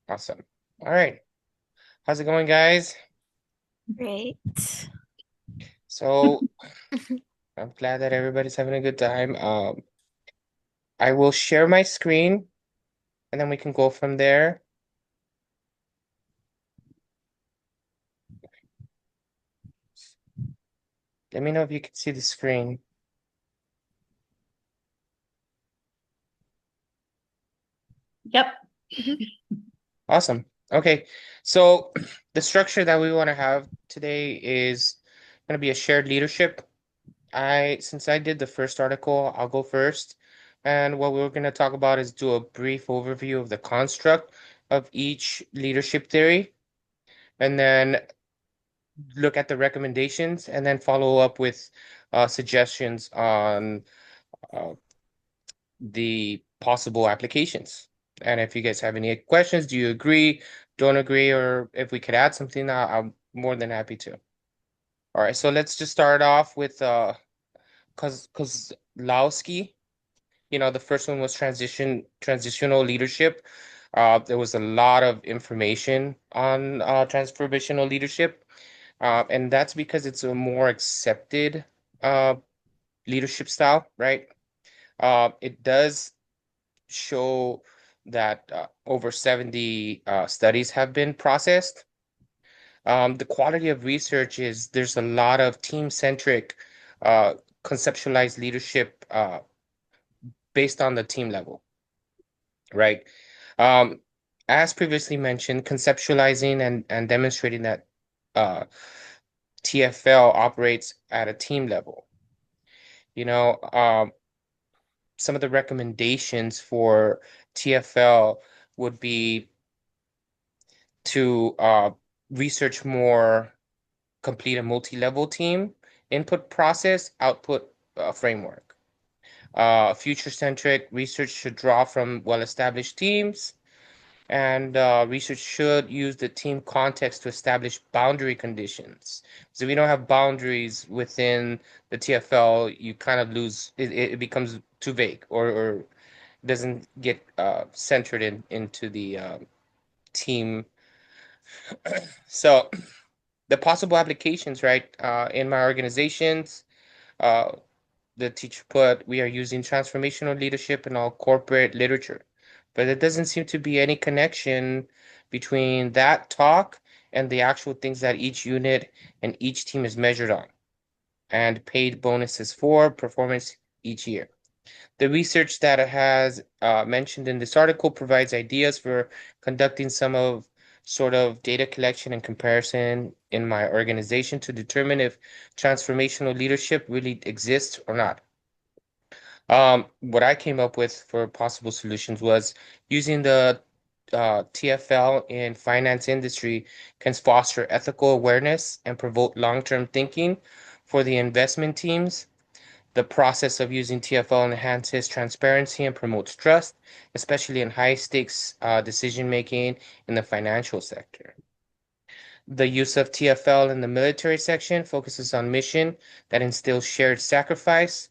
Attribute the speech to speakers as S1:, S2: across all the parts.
S1: Awesome. All right. How's it going, guys?
S2: Great.
S1: So I'm glad that everybody's having a good time. I will share my screen and then we can go from there. Let me know if you can see the screen.
S2: Yep.
S1: Awesome. Okay. So the structure that we want to have today is going to be a shared leadership. Since I did the first article, I'll go first. And what we're going to talk about is do a brief overview of the construct of each leadership theory, and then look at the recommendations, and then follow up with suggestions on uh, the possible applications. And if you guys have any questions, do you agree, don't agree, or if we could add something, I'm more than happy to. All right, so let's just start off with Kozlowski. The first one was transitional leadership. There was a lot of information on transformational leadership, and that's because it's a more accepted uh, leadership style, right? It does show that over 70 studies have been processed. The quality of research is there's a lot of team-centric uh, conceptualized leadership based on the team level, right? Um, as previously mentioned, conceptualizing and demonstrating that uh, TFL operates at a team level. You know, some of the recommendations for TFL would be to research more, complete a multi-level team, input process, output framework. Future-centric research should draw from well-established teams, and research should use the team context to establish boundary conditions. So if we don't have boundaries within the TFL, you kind of lose it becomes too vague, or doesn't get centered into the team. So the possible applications, right? In my organizations, uh, the teacher put, we are using transformational leadership in all corporate literature. But there doesn't seem to be any connection between that talk and the actual things that each unit and each team is measured on, and paid bonuses for performance each year. The research that has mentioned in this article provides ideas for conducting some of sort of data collection and comparison in my organization to determine if transformational leadership really exists or not. What I came up with for possible solutions was using the TFL in finance industry can foster ethical awareness and promote long-term thinking for the investment teams. The process of using TFL enhances transparency and promotes trust, especially in high stakes decision making in the financial sector. The use of TFL in the military section focuses on mission that instills shared sacrifice.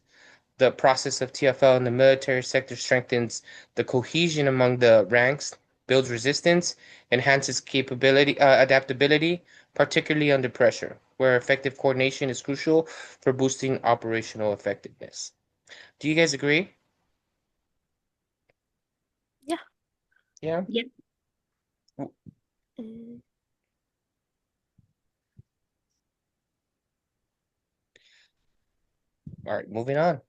S1: The process of TFL in the military sector strengthens the cohesion among the ranks, builds resistance, enhances capability, adaptability, particularly under pressure, where effective coordination is crucial for boosting operational effectiveness. Do you guys agree?
S2: Yeah.
S1: Yeah.
S2: Yep.
S1: W-
S2: Mm.
S1: All right, moving on.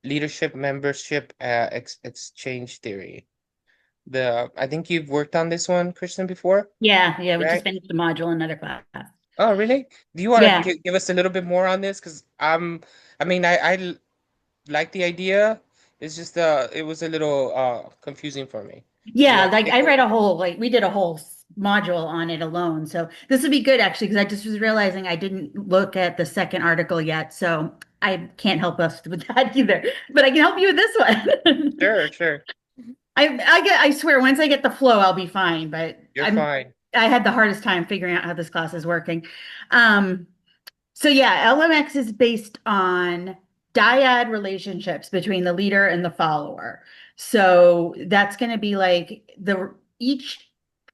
S1: Leadership membership exchange theory. I think you've worked on this one, Kristen, before,
S2: Yeah, we just
S1: right?
S2: finished the module in another class.
S1: Oh, really? Do you want to
S2: Yeah.
S1: give us a little bit more on this? Because I mean, like the idea. It's just it was a little confusing for me. Do you
S2: Yeah,
S1: want to
S2: like
S1: take
S2: I read
S1: over?
S2: a whole we did a whole module on it alone. So this would be good actually because I just was realizing I didn't look at the second article yet. So I can't help us with that either. But I can help you with this one.
S1: Sure, sure.
S2: I swear once I get the flow I'll be fine, but
S1: You're fine.
S2: I had the hardest time figuring out how this class is working. Um So yeah, LMX is based on dyad relationships between the leader and the follower. So that's going to be like the each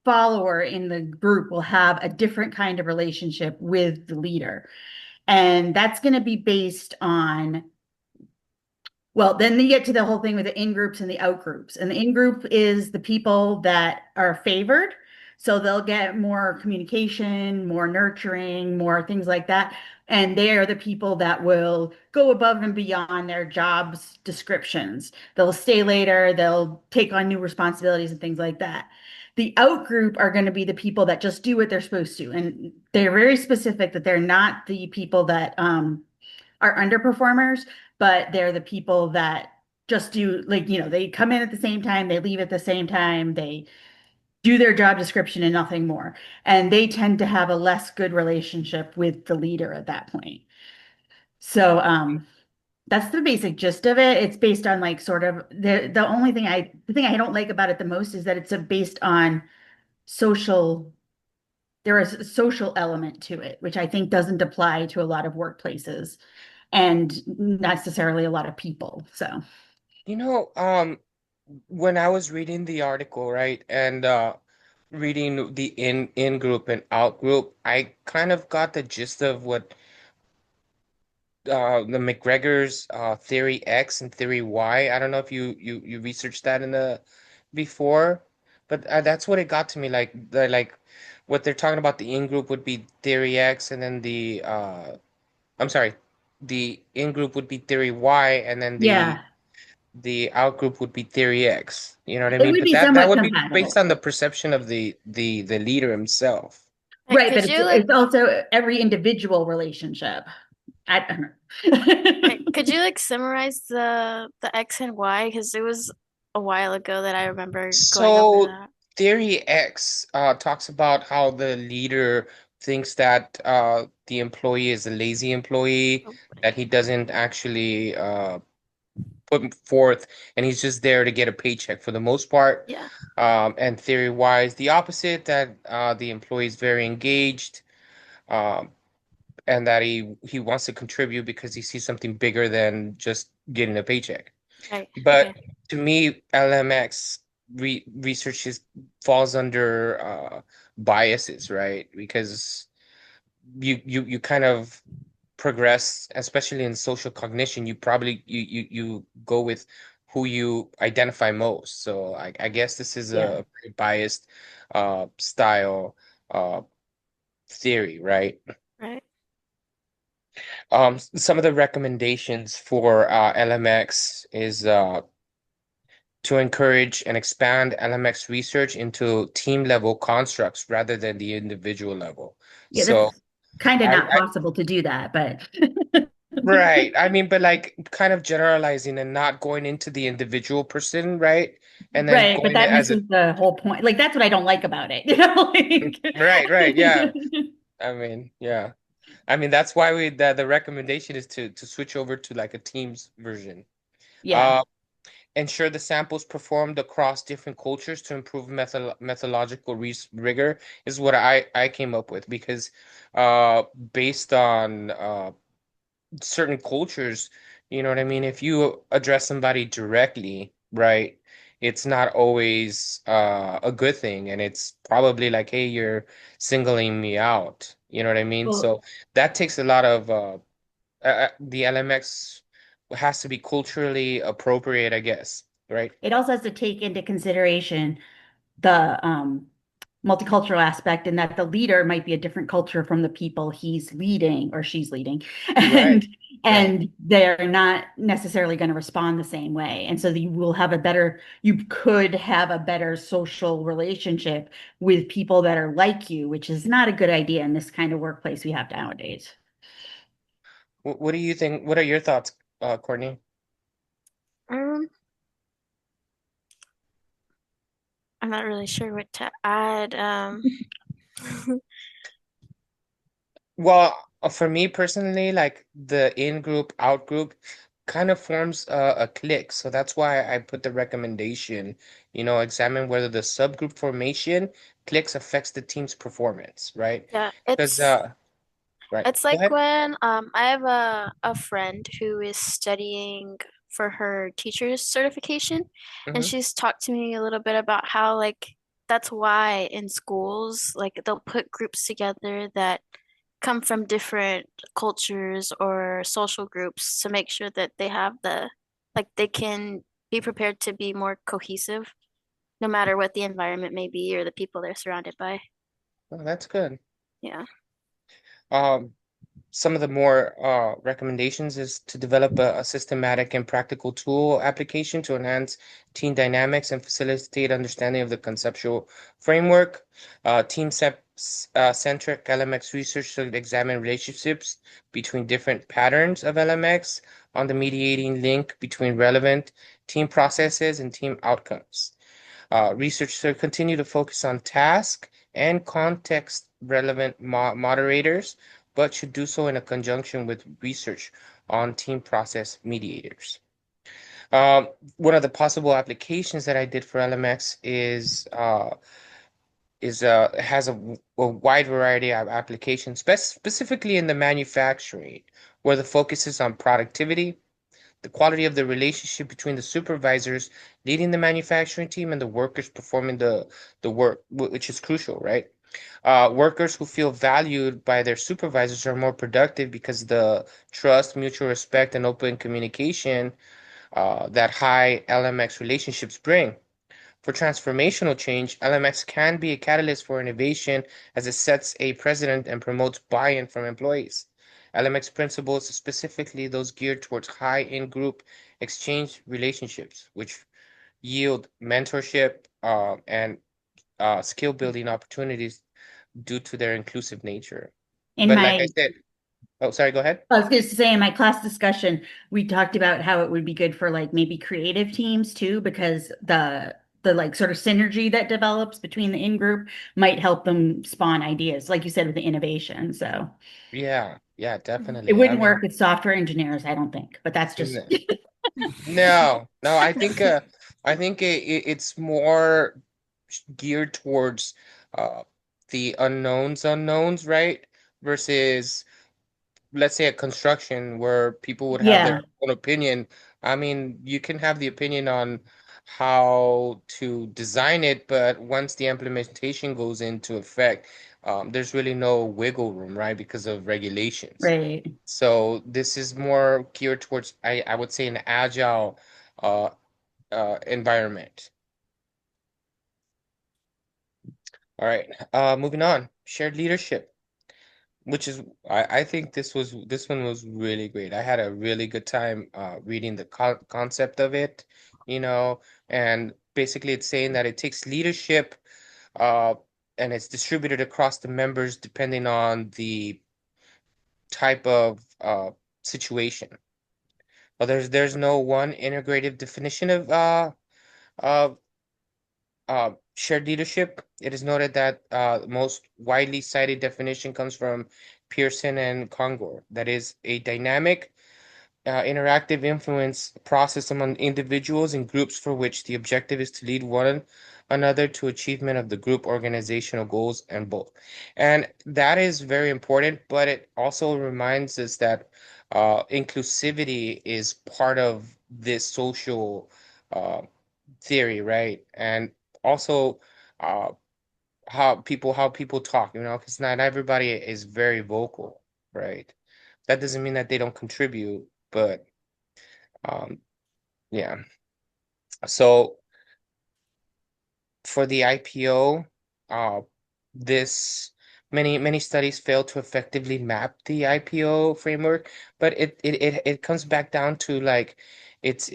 S2: follower in the group will have a different kind of relationship with the leader. And that's going to be based on, well, then you get to the whole thing with the in groups and the out groups. And the in group is the people that are favored. So they'll get more communication, more nurturing, more things like that. And they are the people that will go above and beyond their jobs descriptions. They'll stay later, they'll take on new responsibilities and things like that. The out group are going to be the people that just do what they're supposed to. And they're very specific that they're not the people that are underperformers, but they're the people that just do, like, they come in at the same time, they leave at the same time, they do their job description and nothing more. And they tend to have a less good relationship with the leader at that point. So that's the basic gist of it. It's based on like sort of the thing I don't like about it the most is that it's based on social there is a social element to it, which I think doesn't apply to a lot of workplaces and necessarily a lot of people. So,
S1: You know, when I was reading the article, right, and reading the in group and out group, I kind of got the gist of what the McGregor's theory X and theory Y. I don't know if you researched that in the before, but that's what it got to me. Like what they're talking about, the in group would be theory X, and then I'm sorry, the in group would be theory Y, and then
S2: yeah,
S1: the out group would be theory X. You know what I
S2: it
S1: mean?
S2: would
S1: But
S2: be
S1: that
S2: somewhat
S1: would be based
S2: compatible.
S1: on the perception of the leader himself.
S2: Right, but
S3: Could
S2: it's
S3: you like
S2: it's also every individual relationship. I don't know.
S3: could you like summarize the X and Y? Because it was a while ago that I remember going over
S1: So
S3: that.
S1: theory X talks about how the leader thinks that the employee is a lazy employee,
S3: Oh,
S1: that he doesn't actually put forth, and he's just there to get a paycheck for the most part.
S3: yeah,
S1: And theory Y is the opposite, that the employee is very engaged, um, and that he wants to contribute because he sees something bigger than just getting a paycheck.
S3: right. Okay,
S1: But to me, LMX research falls under biases, right? Because you kind of progress, especially in social cognition. You go with who you identify most. So I guess this is
S2: Yeah.
S1: a very biased style uh, theory, right?
S3: right,
S1: Some of the recommendations for LMX is to encourage and expand LMX research into team level constructs rather than the individual level.
S2: Yeah,
S1: So
S2: that's kind of not
S1: I
S2: possible to do that, but
S1: right. I mean, but like kind of generalizing and not going into the individual person, right? And then
S2: right, but
S1: going
S2: that
S1: as a
S2: misses the whole point. Like that's what I don't like about it.
S1: right, yeah.
S2: Like
S1: I mean, yeah. I mean, that's why the recommendation is to switch over to like a Teams version.
S2: Yeah.
S1: Uh, ensure the samples performed across different cultures to improve methodological rigor is what I came up with because based on certain cultures, you know what I mean? If you address somebody directly, right, it's not always a good thing, and it's probably like, hey, you're singling me out. You know what I mean?
S2: Well,
S1: So that takes a lot of the LMX has to be culturally appropriate, I guess, right?
S2: it also has to take into consideration the multicultural aspect and that the leader might be a different culture from the people he's leading or she's leading
S1: Right,
S2: and
S1: right.
S2: they're not necessarily going to respond the same way, and so you could have a better social relationship with people that are like you, which is not a good idea in this kind of workplace we have nowadays.
S1: What do you think? What are your thoughts, Courtney?
S3: um, I'm not really sure what to add.
S1: Well, for me personally, like the in group, out group kind of forms a clique. So that's why I put the recommendation, examine whether the subgroup formation cliques affects the team's performance, right?
S3: Yeah,
S1: Because, right,
S3: it's
S1: go
S3: like
S1: ahead.
S3: when I have a friend who is studying for her teacher's certification, and
S1: Hmm.
S3: she's talked to me a little bit about how like that's why in schools, like they'll put groups together that come from different cultures or social groups to make sure that they have like they can be prepared to be more cohesive, no matter what the environment may be or the people they're surrounded by.
S1: Oh, that's good.
S3: Yeah.
S1: Um, some of the more recommendations is to develop a systematic and practical tool application to enhance team dynamics and facilitate understanding of the conceptual framework. Centric LMX research should examine relationships between different patterns of LMX on the mediating link between relevant team processes and team outcomes. Research should continue to focus on task and context relevant moderators, but should do so in a conjunction with research on team process mediators. One of the possible applications that I did for LMX is has a wide variety of applications, specifically in the manufacturing, where the focus is on productivity, the quality of the relationship between the supervisors leading the manufacturing team and the workers performing the work, which is crucial, right? Workers who feel valued by their supervisors are more productive because the trust, mutual respect, and open communication that high LMX relationships bring. For transformational change, LMX can be a catalyst for innovation as it sets a precedent and promotes buy-in from employees. LMX principles, specifically those geared towards high in-group exchange relationships, which yield mentorship and skill building opportunities due to their inclusive nature.
S2: In
S1: But like I
S2: my
S1: said, oh, sorry, go ahead.
S2: I was going to say in my class discussion, we talked about how it would be good for like maybe creative teams too, because the like sort of synergy that develops between the in-group might help them spawn ideas, like you said, with the innovation. So
S1: Yeah, yeah,
S2: it
S1: definitely. I
S2: wouldn't
S1: mean,
S2: work with software engineers, I don't think, but that's just
S1: no, no, I think it's more geared towards uh the unknowns, right? Versus let's say a construction where people would have their
S2: yeah,
S1: own opinion. I mean, you can have the opinion on how to design it, but once the implementation goes into effect, there's really no wiggle room, right? Because of regulations.
S2: right.
S1: So this is more geared towards, I would say, an agile uh, environment. All right, moving on. Shared leadership, which is, I think this one was really great. I had a really good time reading the concept of it, you know, and basically it's saying that it takes leadership uh, and it's distributed across the members depending on the type of situation. But there's no one integrative definition of shared leadership. It is noted that the most widely cited definition comes from Pearson and Kongor. That is a dynamic, interactive influence process among individuals and groups for which the objective is to lead one another to achievement of the group organizational goals and both. And that is very important, but it also reminds us that inclusivity is part of this social uh, theory, right? And also uh, how people talk, because not everybody is very vocal, right? That doesn't mean that they don't contribute, but um, yeah. So for the IPO, uh, this many studies fail to effectively map the IPO framework, but it comes back down to like it's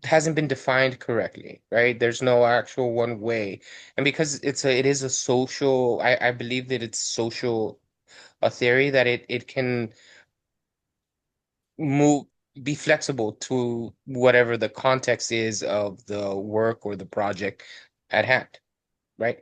S1: hasn't been defined correctly, right? There's no actual one way, and because it is a social, I believe that it's social a theory that it can move be flexible to whatever the context is of the work or the project at hand, right?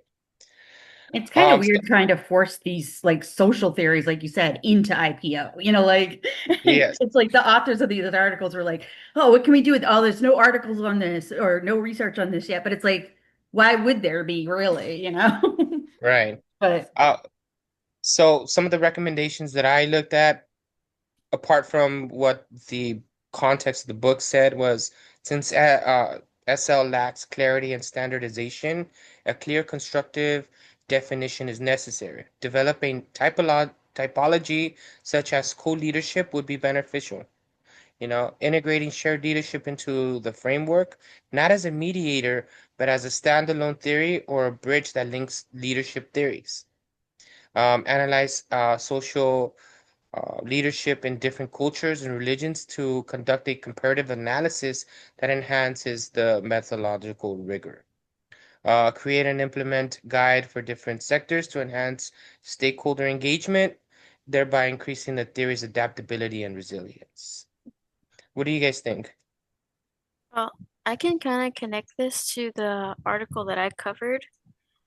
S2: It's kind of
S1: So,
S2: weird trying to force these like social theories, like you said, into IPO. Like
S1: yes,
S2: it's like the authors of these articles were like, oh, what can we do with all there's no articles on this or no research on this yet. But it's like, why would there be really?
S1: right.
S2: But
S1: Uh, so some of the recommendations that I looked at, apart from what the context of the book said, was since SL lacks clarity and standardization, a clear constructive definition is necessary. Developing typology such as co-leadership would be beneficial. Integrating shared leadership into the framework, not as a mediator, but as a standalone theory or a bridge that links leadership theories. Analyze social leadership in different cultures and religions to conduct a comparative analysis that enhances the methodological rigor. Create and implement guide for different sectors to enhance stakeholder engagement, thereby increasing the theory's adaptability and resilience. What do you guys think?
S3: Well, I can kind of connect this to the article that I covered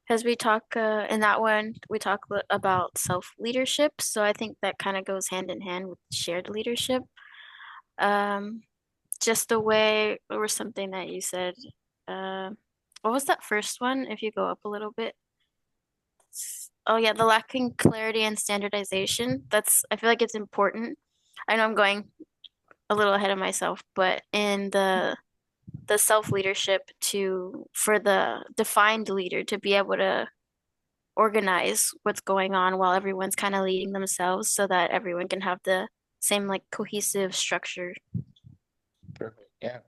S3: because we talk in that one, we talk about self-leadership. So I think that kind of goes hand in hand with shared leadership. Um, just the way, or something that you said. Uh, what was that first one? If you go up a little bit. Oh yeah, the lacking clarity and standardization. I feel like it's important. I know I'm going a little ahead of myself, but in the self-leadership for the defined leader to be able to organize what's going on while everyone's kind of leading themselves so that everyone can have the same like cohesive structure.
S1: Perfect. Yeah.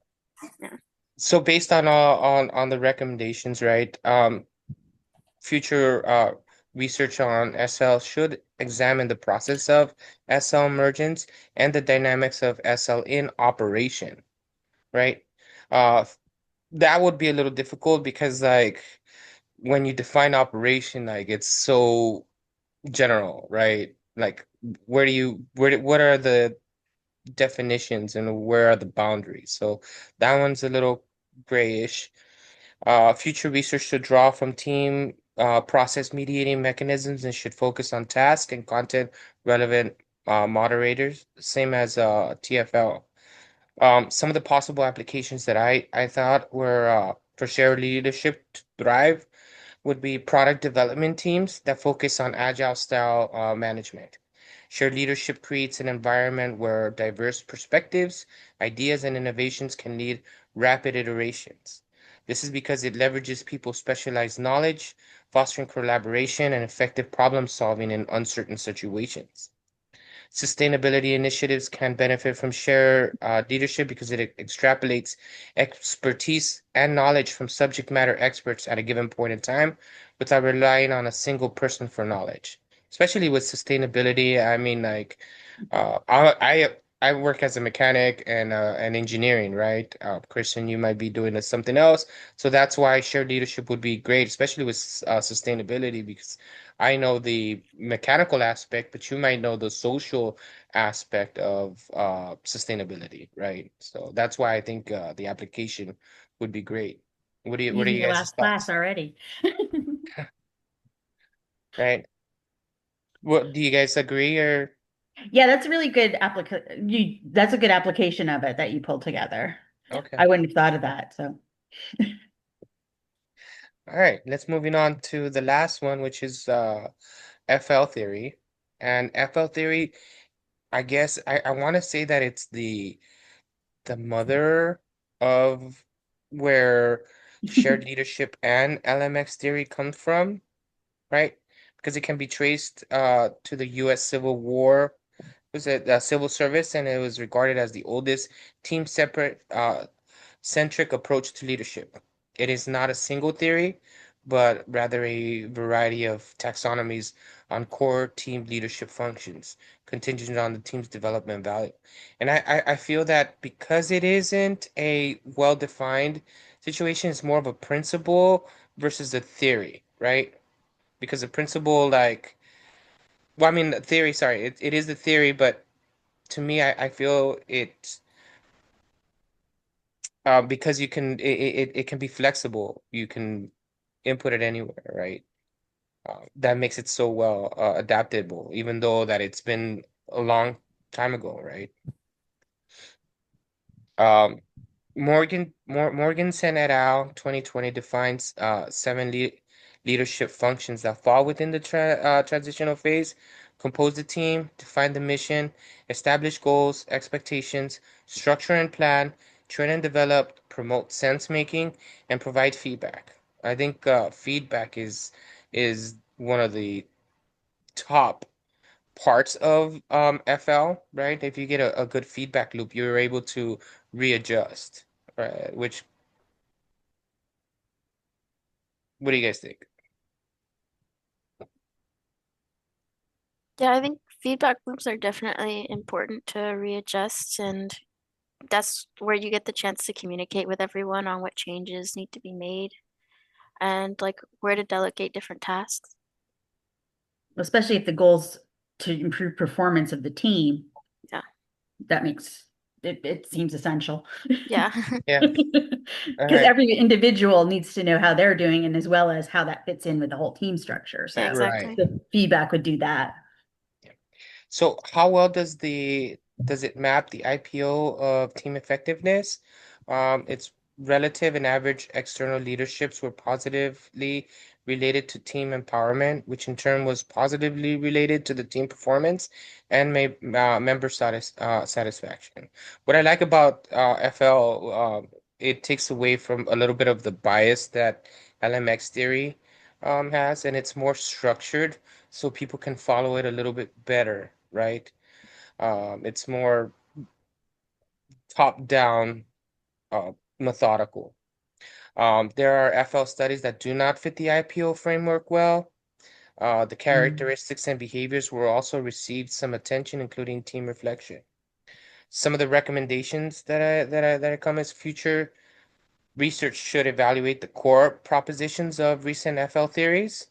S3: Yeah.
S1: So based on all on the recommendations, right? Future research on SL should examine the process of SL emergence and the dynamics of SL in operation, right? Uh, that would be a little difficult because like when you define operation, like it's so general, right? Like what are the definitions and where are the boundaries? So that one's a little grayish. Future research should draw from team process mediating mechanisms and should focus on task and content relevant moderators, same as TFL. Some of the possible applications that I thought were for shared leadership to thrive would be product development teams that focus on agile style management. Shared leadership creates an environment where diverse perspectives, ideas, and innovations can lead rapid iterations. This is because it leverages people's specialized knowledge, fostering collaboration and effective problem solving in uncertain situations. Sustainability initiatives can benefit from shared leadership because it extrapolates expertise and knowledge from subject matter experts at a given point in time without relying on a single person for knowledge. Especially with sustainability, I mean, like, I work as a mechanic and engineering, right? Christian, you might be doing something else, so that's why shared leadership would be great, especially with sustainability, because I know the mechanical aspect, but you might know the social aspect of sustainability, right? So that's why I think the application would be great. What are
S2: Using
S1: you
S2: your
S1: guys'
S2: last class
S1: thoughts?
S2: already.
S1: Right? What do you guys agree or
S2: Yeah, that's a really good that's a good application of it that you pulled together.
S3: Yeah.
S1: okay?
S2: I wouldn't have thought of that. So
S1: All right, let's moving on to the last one, which is FL theory. And FL theory, I guess I want to say that it's the mother of where shared leadership and LMX theory comes from, right? Because it can be traced to the US Civil War. Was it civil service, and it was regarded as the oldest team separate centric approach to leadership. It is not a single theory, but rather a variety of taxonomies on core team leadership functions, contingent on the team's development value. And I feel that because it isn't a well-defined situation, it's more of a principle versus a theory, right? Because the principle, like, well, I mean, the theory, sorry, it is the theory, but to me, I feel it because it can be flexible. You can input it anywhere, right? That makes it so well adaptable, even though that it's been a long time ago, right? Um, Morgensen et al. 2020 defines seven leadership functions that fall within the transitional phase. Compose the team, define the mission, establish goals, expectations, structure and plan, train and develop, promote sense making, and provide feedback. I think feedback is one of the top parts of FL, right? If you get a good feedback loop, you're able to readjust, right? Which, what do you guys think?
S3: Yeah, I think feedback loops are definitely important to readjust, and that's where you get the chance to communicate with everyone on what changes need to be made and like where to delegate different tasks.
S2: Especially if the goal's to improve performance of the team,
S3: Yeah.
S2: that makes it seems essential.
S3: Yeah.
S1: Yeah. All
S2: Because
S1: right.
S2: every individual needs to know how they're doing and as well as how that fits in with the whole team structure.
S3: Yeah,
S2: So
S1: Right.
S3: exactly.
S2: the feedback would do that.
S1: So how well does it map the IPO of team effectiveness? Its relative and average external leaderships were positively related to team empowerment, which in turn was positively related to the team performance and member satisfaction. What I like about FL, it takes away from a little bit of the bias that LMX theory has, and it's more structured so people can follow it a little bit better, right? It's more top-down, uh, methodical. There are FL studies that do not fit the IPO framework well. The
S2: Mm.
S1: characteristics and behaviors were also received some attention, including team reflection. Some of the recommendations that I come as future research should evaluate the core propositions of recent FL theories.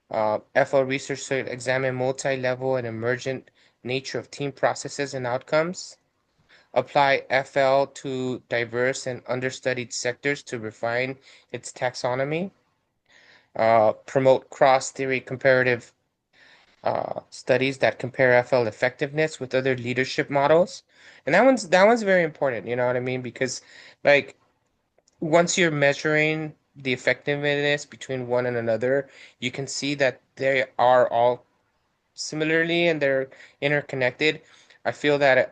S1: FL research should examine multi-level and emergent nature of team processes and outcomes. Apply FL to diverse and understudied sectors to refine its taxonomy. Promote cross-theory comparative studies that compare FL effectiveness with other leadership models. And that one's very important, you know what I mean? Because like once you're measuring the effectiveness between one and another, you can see that they are all similarly and they're interconnected. I feel that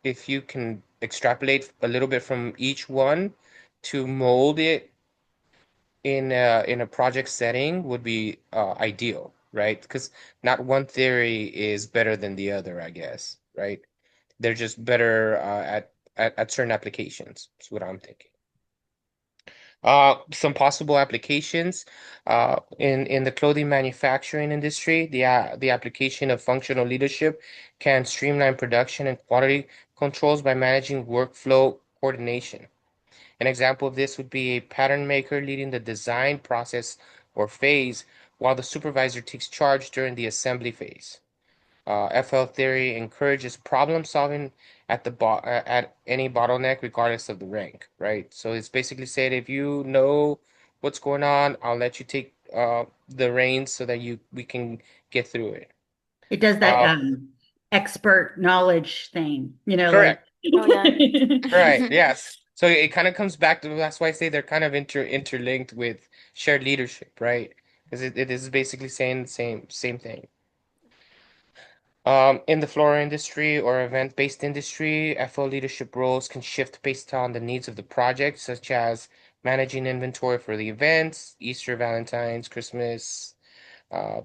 S1: if you can extrapolate a little bit from each one to mold it in a project setting would be ideal, right? Because not one theory is better than the other, I guess, right? They're just better at certain applications. That's what I'm thinking. Some possible applications in the clothing manufacturing industry, the application of functional leadership can streamline production and quality controls by managing workflow coordination. An example of this would be a pattern maker leading the design process or phase while the supervisor takes charge during the assembly phase. FL theory encourages problem solving at any bottleneck, regardless of the rank, right? So it's basically said if you know what's going on, I'll let you take the reins so that you we can get through it.
S2: It does that
S1: Uh,
S2: expert knowledge thing, like
S1: Correct.
S3: Oh yeah.
S1: Right. Yes. So it kind of comes back to that's why I say they're kind of interlinked with shared leadership, right? Because it is basically saying the same thing. In the floral industry or event-based industry, FO leadership roles can shift based on the needs of the project, such as managing inventory for the events, Easter, Valentine's, Christmas. Uh,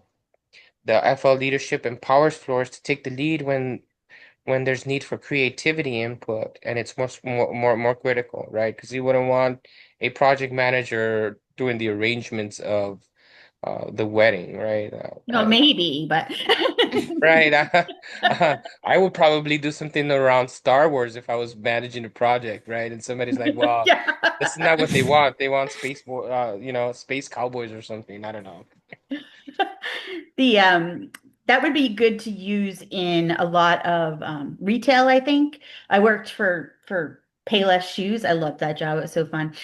S1: the FO leadership empowers floors to take the lead when there's need for creativity input, and it's more critical, right? Because you wouldn't want a project manager doing the arrangements of the wedding, right?
S2: maybe, but
S1: Right. I would probably do something around Star Wars if I was managing a project, right? And somebody's like, "Well,
S2: yeah.
S1: this is not what they want. They want space cowboys or something." I don't know.
S2: The that would be good to use in a lot of retail, I think. I worked for Payless Shoes. I loved that job. It was so fun.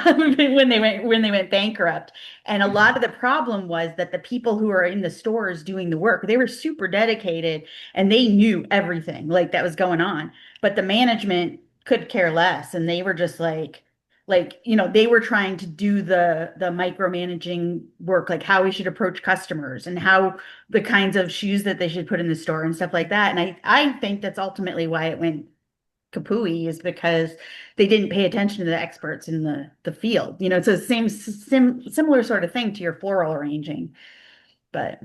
S2: When they went bankrupt. And a lot of the problem was that the people who are in the stores doing the work, they were super dedicated and they knew everything like that was going on. But the management could care less and they were just they were trying to do the micromanaging work, like how we should approach customers and how the kinds of shoes that they should put in the store and stuff like that. And I think that's ultimately why it went kapooey is because they didn't pay attention to the experts in the field. It's the similar sort of thing to your floral arranging, but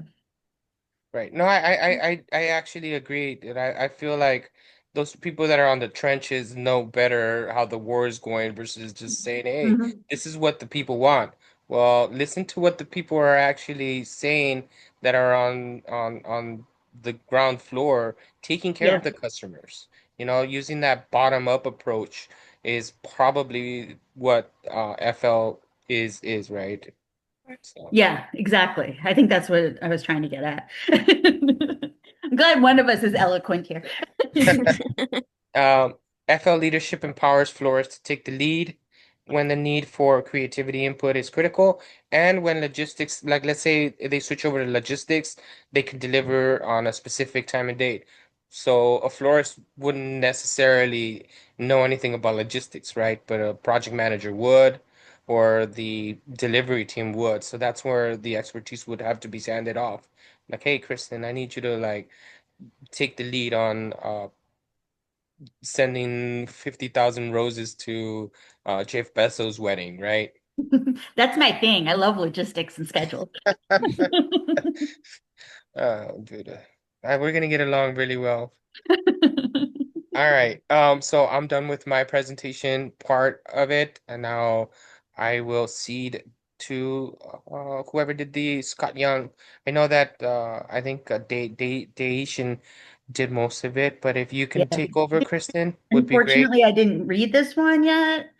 S1: Right. No, I actually agree. And I feel like those people that are on the trenches know better how the war is going versus just saying, hey,
S2: Mhm.
S1: this is what the people want. Well, listen to what the people are actually saying that are on the ground floor, taking care of
S2: Yeah.
S1: the customers. Using that bottom up approach is probably what FL is, right? So.
S2: Yeah, exactly. I think that's what I was trying to get at. I'm glad one of us is eloquent here.
S1: Um, FL leadership empowers florists to take the lead when the need for creativity input is critical, and when logistics, like let's say they switch over to logistics, they can deliver on a specific time and date. So a florist wouldn't necessarily know anything about logistics, right? But a project manager would, or the delivery team would. So that's where the expertise would have to be handed off. Like, hey, Kristen, I need you to like take the lead on sending 50,000 roses to Jeff Bezos' wedding, right?
S2: That's my thing. I love logistics and schedules.
S1: Dude, we're gonna get along really well. All right. So I'm done with my presentation part of it, and now I will cede to whoever did the Scott Young. I know that I think Daishin did most of it, but if you can
S2: Yeah.
S1: take over, Kristen, would be great.
S2: Unfortunately, I didn't read this one yet.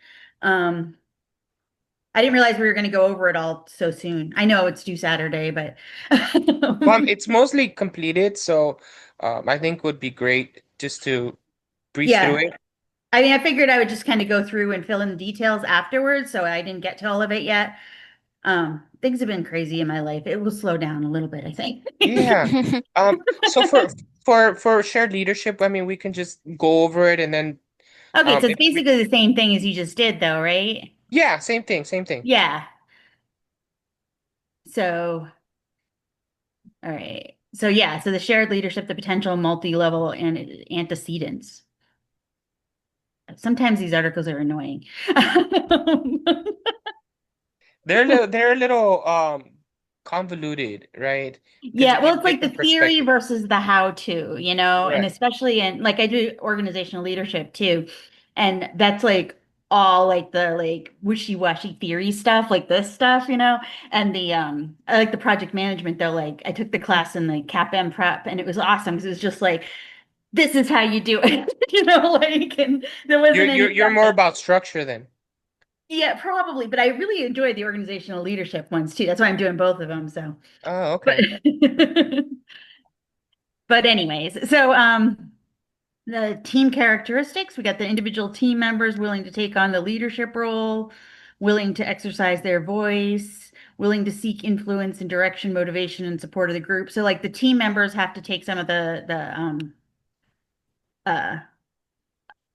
S2: Um, I didn't realize we were going to go over it all so soon. I know it's due Saturday, but
S1: It's mostly completed, so I think would be great just to breeze through
S2: yeah.
S1: it.
S2: I mean, I figured I would just kind of go through and fill in the details afterwards, so I didn't get to all of it yet. Things have been crazy in my life. It will slow down a little bit, I think.
S1: Yeah. So for shared leadership, I mean, we can just go over it and then
S2: Okay, so it's
S1: if we,
S2: basically the same thing as you just did, though, right?
S1: yeah, same thing, same thing.
S2: Yeah. So, all right. So yeah, so the shared leadership, the potential multi-level and antecedents. Sometimes these articles are annoying.
S1: They're a little convoluted, right? Because they
S2: Yeah, well,
S1: give
S2: it's like the
S1: different
S2: theory
S1: perspectives.
S2: versus the how to, and
S1: Right.
S2: especially in like I do organizational leadership too. And that's like all like the like wishy-washy theory stuff, like this stuff, and the I like the project management though. Like I took the class in the CAPM prep and it was awesome because it was just like this is how you do it, like and there
S1: You're
S2: wasn't
S1: you're
S2: any
S1: you're more about structure then.
S2: yeah, probably, but I really enjoyed the organizational leadership ones too. That's why I'm doing both of them. So,
S1: Oh,
S2: but
S1: okay.
S2: but anyways, so the team characteristics, we got the individual team members willing to take on the leadership role, willing to exercise their voice, willing to seek influence and direction, motivation, and support of the group. So like the team members have to take some of uh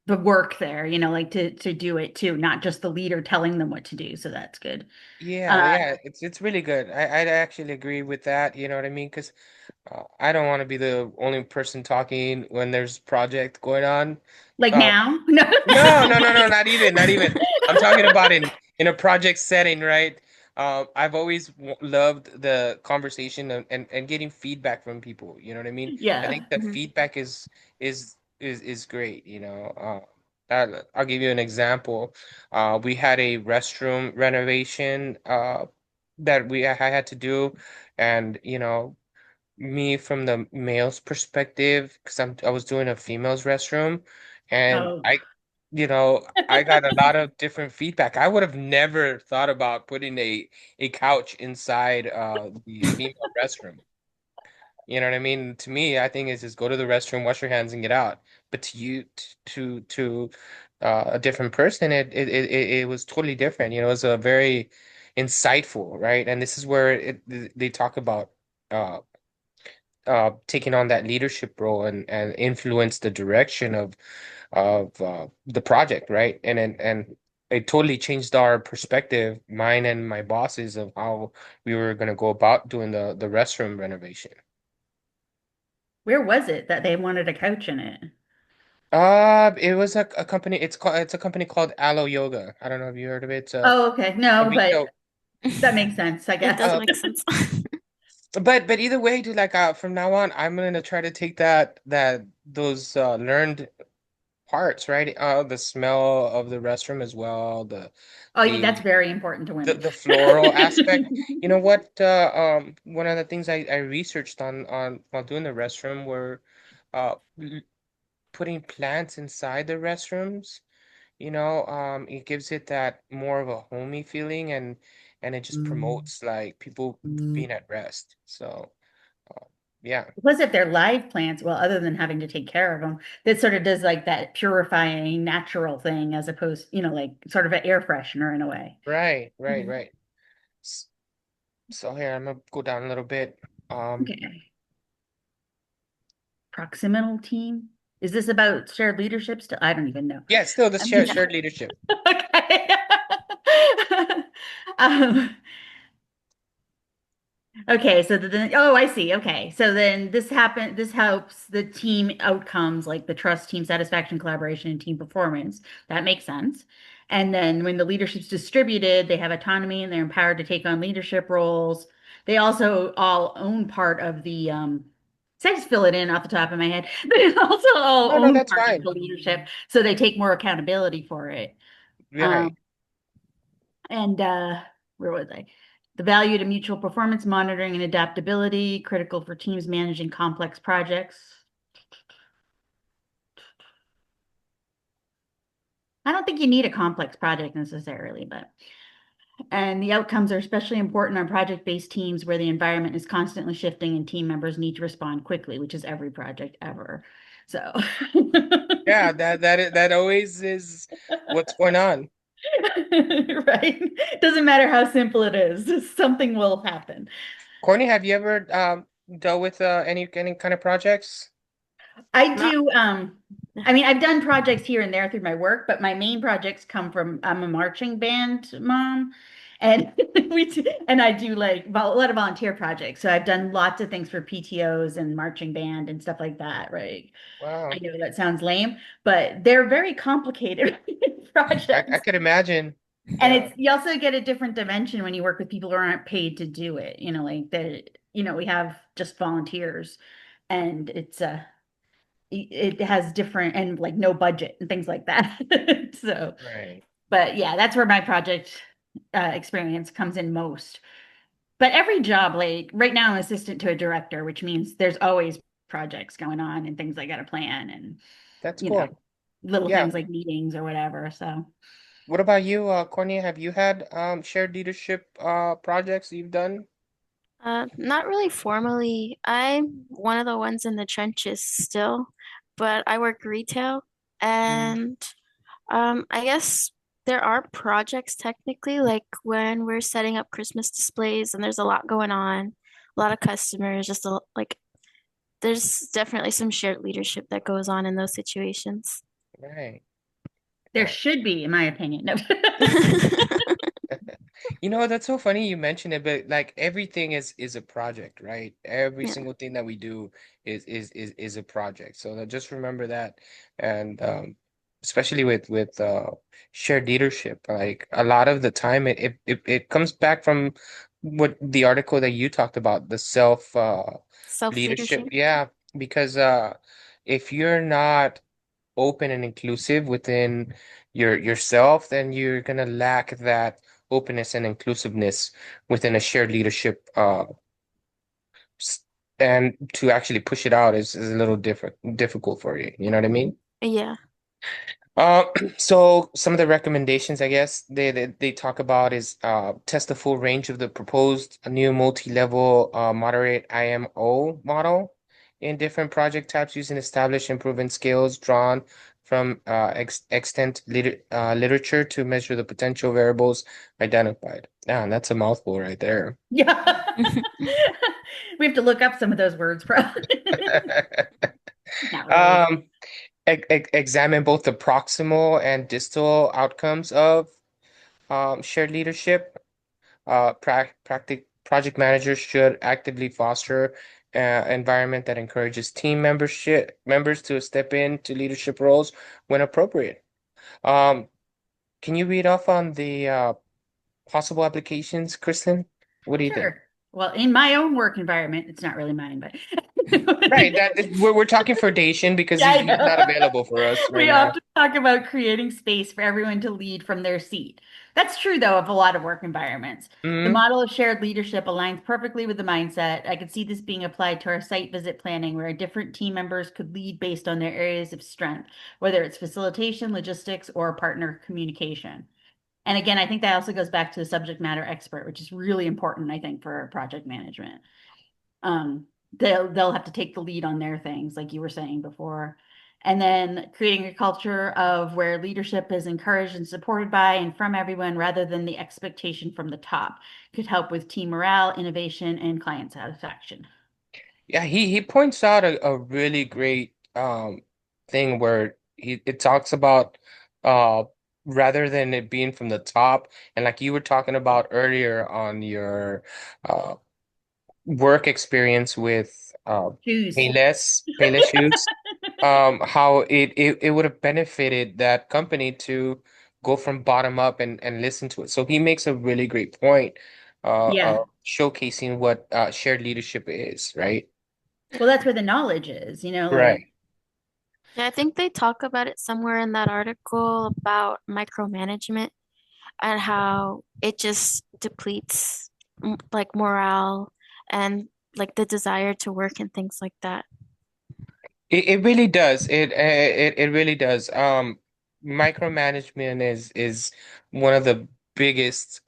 S2: the work there, like to do it too, not just the leader telling them what to do. So that's good.
S1: Yeah,
S2: Uh
S1: yeah, it's really good. I actually agree with that, you know what I mean? Because I don't want to be the only person talking when there's project going on.
S2: like
S1: Uh,
S2: now? No.
S1: No, no, no, no, not even, not even. I'm talking about in a project setting, right? I've always loved the conversation and getting feedback from people. You know what I mean? I
S2: Yeah.
S1: think that
S3: Mhm.
S1: feedback is great. I'll give you an example. We had a restroom renovation that I had to do, and me from the male's perspective because I was doing a female's restroom and
S2: Oh.
S1: I got a lot of different feedback. I would have never thought about putting a couch inside the female restroom. You know what I mean? To me, I think it's just go to the restroom, wash your hands, and get out. But to you, to a different person, it was totally different. It was a very insightful, right? And this is where they talk about uh taking on that leadership role and influence the direction of the project, right? And it totally changed our perspective, mine and my bosses, of how we were going to go about doing the restroom renovation.
S2: Where was it that they wanted a couch in it?
S1: It was a company. It's a company called Aloe Yoga. I don't know if you heard of it. It's
S2: Oh, okay.
S1: a
S2: No, but
S1: retail.
S2: that makes sense, I
S3: It does
S2: guess.
S1: Uh,
S3: make sense.
S1: but either way, dude, like from now on, I'm gonna try to take those learned parts, right? The smell of the restroom as well,
S2: Oh, yeah, that's
S1: the
S2: very important to women.
S1: the floral aspect. You know what? One of the things I researched on while doing the restroom were putting plants inside the restrooms. It gives it that more of a homey feeling, and it just promotes like people being at rest. So, uh, yeah,
S2: Plus, if they're live plants, well, other than having to take care of them, that sort of does like that purifying natural thing as opposed, like sort of an air freshener in a way.
S1: right, right,
S2: Mhm.
S1: right. S- So here I'm gonna go down a little bit. Um,
S2: Okay. Proximal team. Is this about shared leadership still? I don't even know.
S1: yeah, still the
S2: I'm
S1: shared
S2: just
S3: Yeah.
S1: shared leadership.
S2: okay. um, Okay, so then, oh, I see. Okay, so then this helps the team outcomes like the trust, team satisfaction, collaboration, and team performance. That makes sense. And then when the leadership's distributed, they have autonomy and they're empowered to take on leadership roles. They also all own part of the, so I just fill it in off the top of my head. They also all
S1: No, no,
S2: own
S1: that's
S2: part of
S1: fine.
S2: the leadership, so they take more accountability for it. Um,
S1: Right.
S2: and where was I? The value to mutual performance monitoring and adaptability, critical for teams managing complex projects. I don't think you need a complex project necessarily, but and the outcomes are especially important on project-based teams where the environment is constantly shifting and team members need to respond quickly, which is every project ever. So,
S1: Yeah, that always is what's going on.
S2: right? Doesn't matter how simple it is, something will happen.
S1: Courtney, have you ever dealt with any kind of projects?
S2: I
S3: Not
S2: do, I mean, I've done projects here and there through my work, but my main projects come from I'm a marching band mom and and I do like a lot of volunteer projects. So I've done lots of things for PTOs and marching band and stuff like that, right? I
S1: Wow.
S2: know that sounds lame, but they're very complicated
S1: I
S2: projects.
S1: could imagine.
S2: And
S1: Yeah.
S2: it's you also get a different dimension when you work with people who aren't paid to do it. Like we have just volunteers and it has different and like no budget and things like that. So,
S1: Right.
S2: but yeah, that's where my project experience comes in most. But every job, like right now, I'm assistant to a director, which means there's always projects going on and things I got to plan and,
S1: That's
S2: you know,
S1: cool.
S2: little
S1: Yeah.
S2: things like meetings or whatever. So
S1: What about you, Courtney? Have you had shared leadership projects you've done?
S3: not really formally. I'm one of the ones in the trenches still, but I work retail and I guess there are projects technically, like when we're setting up Christmas displays and there's a lot going on, a lot of customers, like there's definitely some shared leadership that goes on in those situations.
S1: Right.
S2: there should be, in my opinion. No.
S1: That's so funny you mentioned it, but like everything is a project, right? Every
S3: Yeah.
S1: single thing that we do is a project. So just remember that. And especially with shared leadership, like a lot of the time it comes back from what the article that you talked about, the self leadership.
S3: Self-leadership.
S1: Yeah, because if you're not open and inclusive within yourself, then you're gonna lack that openness and inclusiveness within a shared leadership. S- and to actually push it out is a little difficult for you. You know what I mean?
S3: Yeah.
S1: Uh, so some of the recommendations, I guess, they talk about is test the full range of the proposed new multi-level moderate IMO model in different project types using established and proven skills drawn from extant literature to measure the potential variables identified. Yeah, that's a mouthful right there.
S2: Yeah. We have to look up some of those words, probably. Not really.
S1: Um, examine both the proximal and distal outcomes of shared leadership, Project managers should actively foster an environment that encourages team members to step into leadership roles when appropriate. Um, can you read off on the possible applications, Kristen? What do you think?
S2: Sure. Well, in my own work environment, it's not really mine, but
S1: Right, we're talking for Dacian because
S2: yeah, I
S1: he's not
S2: know.
S1: available for us right
S2: We
S1: now.
S2: often talk about creating space for everyone to lead from their seat. That's true, though, of a lot of work environments. The
S1: Hmm.
S2: model of shared leadership aligns perfectly with the mindset. I could see this being applied to our site visit planning, where different team members could lead based on their areas of strength, whether it's facilitation, logistics, or partner communication. And again, I think that also goes back to the subject matter expert, which is really important, I think, for project management. Um, they'll have to take the lead on their things, like you were saying before. And then creating a culture of where leadership is encouraged and supported by and from everyone rather than the expectation from the top could help with team morale, innovation, and client satisfaction.
S1: Yeah, he points out a really great thing where he it talks about uh rather than it being from the top, and like you were talking about earlier on your uh work experience with
S2: Choose.
S1: Payless Shoes, how it would have benefited that company to go from bottom up and listen to it. So he makes a really great point
S2: Yeah.
S1: of showcasing what shared leadership is, right?
S2: Well, that's where the knowledge is, like,
S1: Right.
S3: Yeah, I think they talk about it somewhere in that article about micromanagement and how it just depletes like morale and like the desire to work and things like that.
S1: It really does. It really does. Micromanagement is one of the biggest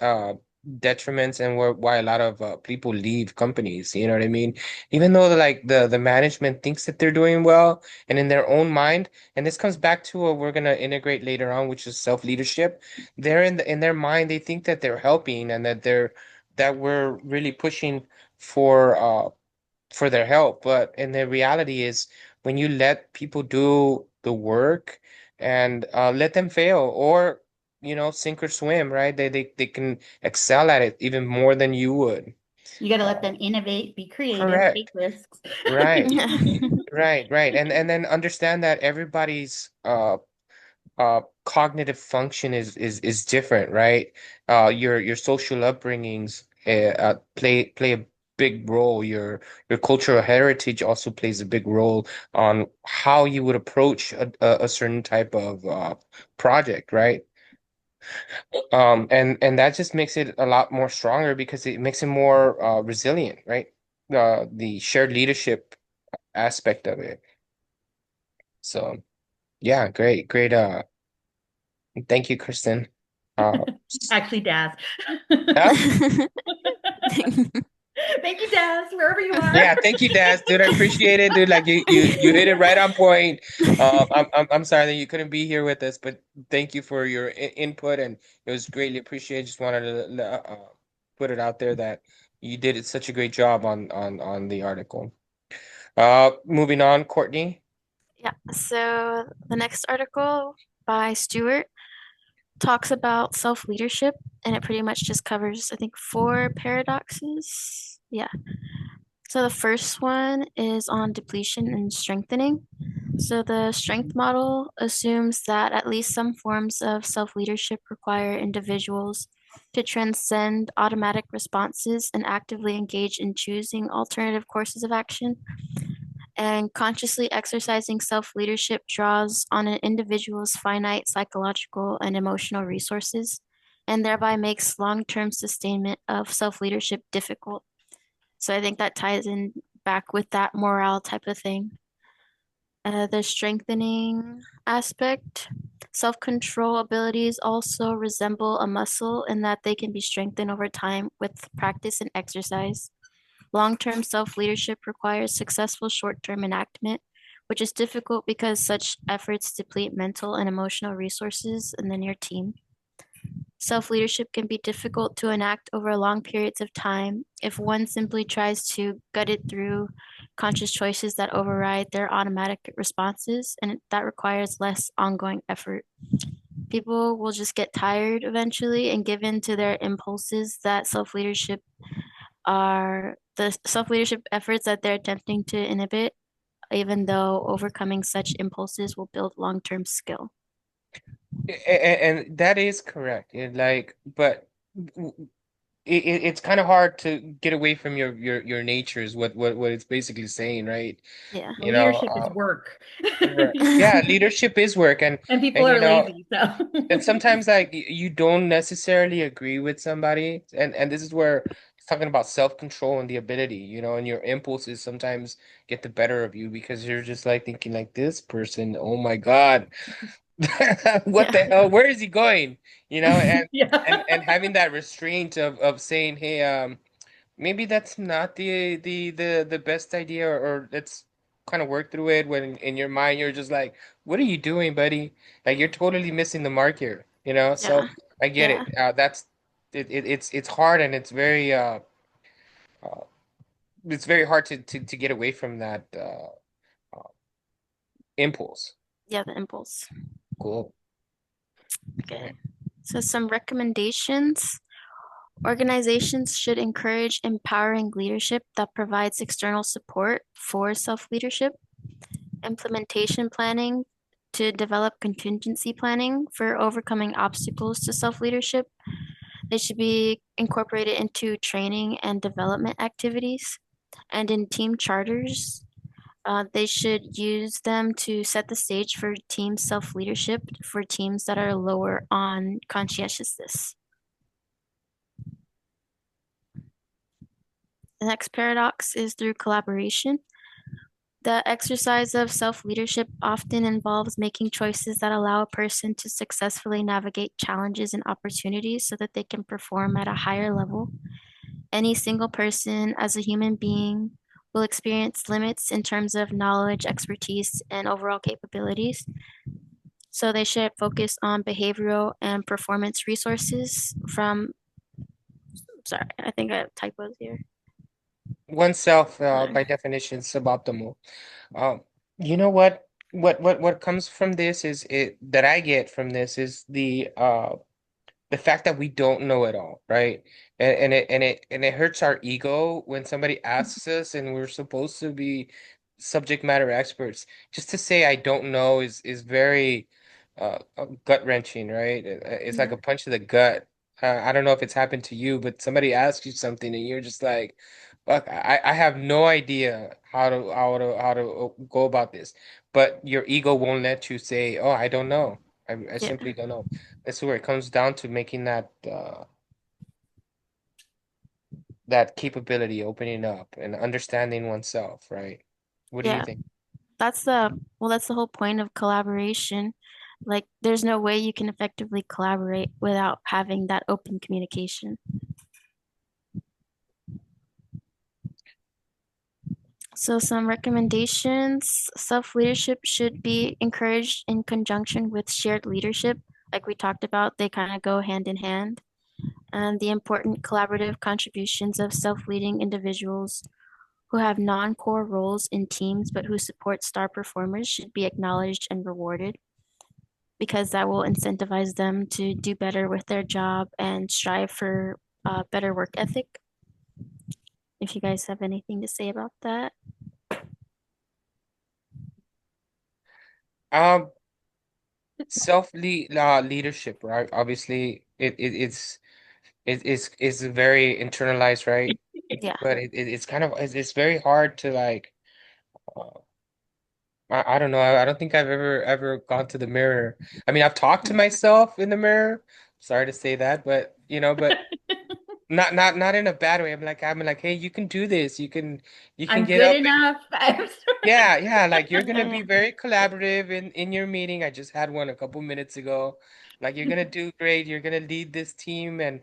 S1: detriments and why a lot of people leave companies. You know what I mean? Even though like the management thinks that they're doing well and in their own mind, and this comes back to what we're gonna integrate later on, which is self-leadership. They're in their mind, they think that they're helping and that we're really pushing for for their help. But in the reality is when you let people do the work and let them fail or sink or swim, right? They can excel at it even more than you would.
S2: you got to let
S1: Uh,
S2: them innovate, be creative, take
S1: correct.
S2: risks.
S1: Right. Right, right. And then understand that everybody's cognitive function is different, right? Your social upbringings play a big role. Your cultural heritage also plays a big role on how you would approach a certain type of project, right? And that just makes it a lot more stronger because it makes it more resilient, right? The shared leadership aspect of it. So yeah, great. Thank you, Kristen. Uh,
S2: Actually, Daz.
S1: yeah,
S2: Thank you, Daz, wherever you are.
S1: yeah. Thank you, Daz, dude. I appreciate it, dude. Like you hit it right on point. I'm sorry that you couldn't be here with us, but thank you for your input, and it was greatly appreciated. Just wanted to put it out there that you did such a great job on the article. Moving on, Courtney.
S3: Yeah, so the next article by Stewart talks about self-leadership and it pretty much just covers, I think, four paradoxes. Yeah. So the first one is on depletion and strengthening. So the strength model assumes that at least some forms of self-leadership require individuals to transcend automatic responses and actively engage in choosing alternative courses of action. And consciously exercising self leadership draws on an individual's finite psychological and emotional resources, and thereby makes long term sustainment of self leadership difficult. So I think that ties in back with that morale type of thing. The strengthening aspect, self control abilities also resemble a muscle in that they can be strengthened over time with practice and exercise. Long-term self-leadership requires successful short-term enactment, which is difficult because such efforts deplete mental and emotional resources in the near team. Self-leadership can be difficult to enact over long periods of time if one simply tries to gut it through conscious choices that override their automatic responses, and that requires less ongoing effort. People will just get tired eventually and give in to their impulses that self-leadership are the self-leadership efforts that they're attempting to inhibit, even though overcoming such impulses will build long-term skill.
S1: And that is correct. But it's kind of hard to get away from your nature is what it's basically saying, right?
S3: Yeah.
S1: You know,
S2: Leadership is work.
S1: right. Yeah, leadership is work,
S2: And people
S1: and
S2: are lazy, so
S1: and sometimes like you don't necessarily agree with somebody, and this is where it's talking about self-control and the ability, and your impulses sometimes get the better of you because you're just like thinking like this person, oh my God, what
S3: Yeah.
S1: the hell? Where is he going? And
S2: yeah.
S1: having that restraint of saying, hey, maybe that's not the best idea, or let's kind of work through it when in your mind you're just like, what are you doing, buddy? Like you're totally missing the mark here,
S3: Yeah.
S1: So I get
S3: Yeah.
S1: it. It's hard, and uh, it's very hard to get away from that impulse.
S3: Yeah, the impulse.
S1: Cool. All
S3: Okay.
S1: right.
S3: So some recommendations. Organizations should encourage empowering leadership that provides external support for self-leadership, implementation planning to develop contingency planning for overcoming obstacles to self-leadership. They should be incorporated into training and development activities and in team charters. They should use them to set the stage for team self leadership for teams that are lower on conscientiousness. The next paradox is through collaboration. The exercise of self leadership often involves making choices that allow a person to successfully navigate challenges and opportunities so that they can perform at a higher level. Any single person, as a human being, will experience limits in terms of knowledge, expertise, and overall capabilities. So they should focus on behavioral and performance resources from, sorry, I think I have typos here.
S1: Oneself,
S3: Uh,
S1: by definition, is suboptimal. Um, you know what? What comes from this is it that I get from this is the fact that we don't know it all, right? And it hurts our ego when somebody asks us and we're supposed to be subject matter experts. Just to say I don't know is very gut wrenching, right? It's like
S2: Yeah.
S1: a punch to the gut. I don't know if it's happened to you, but somebody asks you something and you're just like, "Fuck, I have no idea how to go about this." But your ego won't let you say, "Oh, I don't know. I
S3: yeah,
S1: simply don't know." That's where it comes down to making that capability, opening up and understanding oneself, right? What do you
S3: yeah.
S1: think?
S3: That's the whole point of collaboration. Like, there's no way you can effectively collaborate without having that open communication. So, some recommendations self leadership should be encouraged in conjunction with shared leadership. Like we talked about, they kind of go hand in hand. And the important collaborative contributions of self leading individuals who have non core roles in teams but who support star performers should be acknowledged and rewarded because that will incentivize them to do better with their job and strive for better work ethic. If you guys have anything to say about that.
S1: Um, leadership, right? Obviously, it's very internalized, right?
S3: Yeah.
S1: But it's kind of it's very hard to like. Uh, I don't know. I don't think I've ever gone to the mirror. I mean, I've talked to myself in the mirror. Sorry to say that, but but not in a bad way. I'm like, hey, you can do this. You can
S2: I'm
S1: get
S2: good
S1: up.
S2: enough. I'm
S1: Yeah, like you're gonna
S3: Yeah.
S1: be very collaborative in your meeting. I just had one a couple minutes ago. Like you're gonna do great. You're gonna lead this team and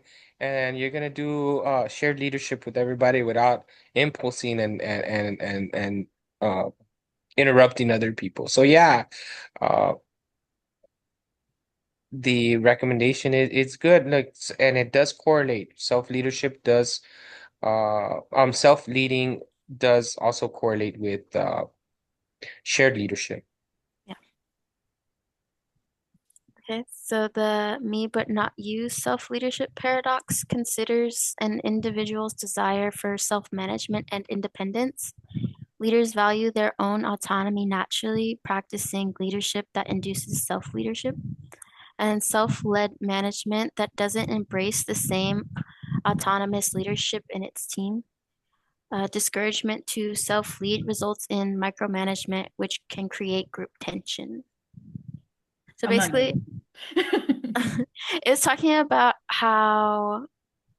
S1: you're gonna do shared leadership with everybody without impulsing and interrupting other people. So yeah, uh the recommendation is it's good. Like and it does correlate. Self-leadership does self-leading does also correlate with shared leadership.
S3: Yeah. Okay, so the me but not you self-leadership paradox considers an individual's desire for self-management and independence. Leaders value their own autonomy naturally, practicing leadership that induces self-leadership, and self-led management that doesn't embrace the same autonomous leadership in its team. Discouragement to self-lead results in micromanagement, which can create group tension. So
S2: Among
S3: basically, it's talking about how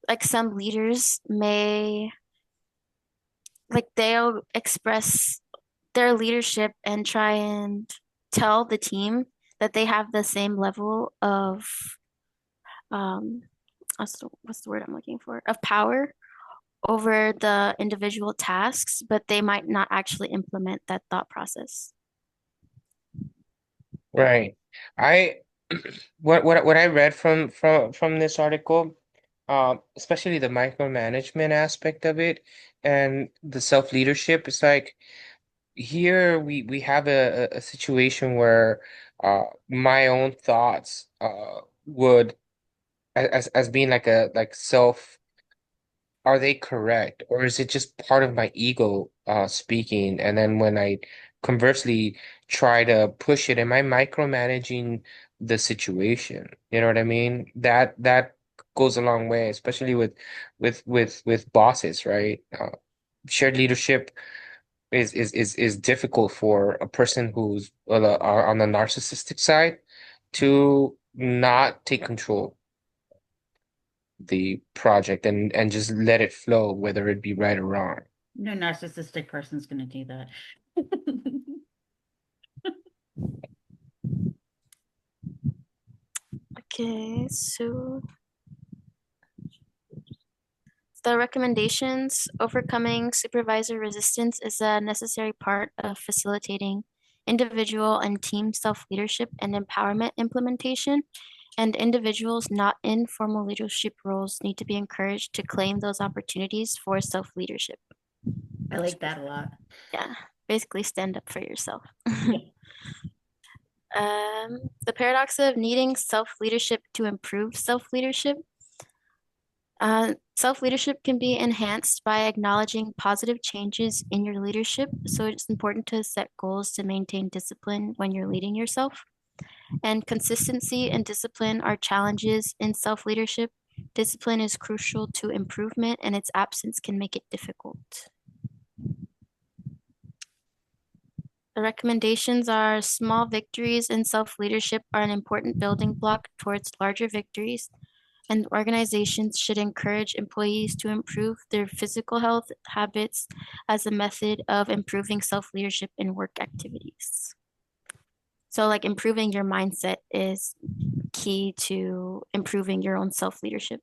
S3: like some leaders may like they'll express their leadership and try and tell the team that they have the same level of um what's the word I'm looking for of power over the individual tasks, but they might not actually implement that thought process.
S1: Right. I what I read from this article, especially the micromanagement aspect of it and the self-leadership, it's like here we have a situation where my own thoughts would as being like a like self, are they correct, or is it just part of my ego speaking? And then when I conversely try to push it, am I micromanaging the situation? You know what I mean? That goes a long way, especially with bosses, right? Shared leadership is difficult for a person who's on the narcissistic side to not take control the project and just let it flow, whether it be right or wrong.
S2: No narcissistic person's going to do that.
S3: Okay, so the recommendations, overcoming supervisor resistance is a necessary part of facilitating individual and team self-leadership and empowerment implementation. And individuals not in formal leadership roles need to be encouraged to claim those opportunities for self-leadership.
S2: I like that a lot.
S3: Yeah, basically stand up for yourself.
S2: Yeah.
S3: The paradox of needing self-leadership to improve self-leadership. Self-leadership can be enhanced by acknowledging positive changes in your leadership. So it's important to set goals to maintain discipline when you're leading yourself. And consistency and discipline are challenges in self-leadership. Discipline is crucial to improvement, and its absence can make it difficult. The recommendations are small victories in self-leadership are an important building block towards larger victories, and organizations should encourage employees to improve their physical health habits as a method of improving self-leadership in work activities. So, like improving your mindset is key to improving your own self-leadership.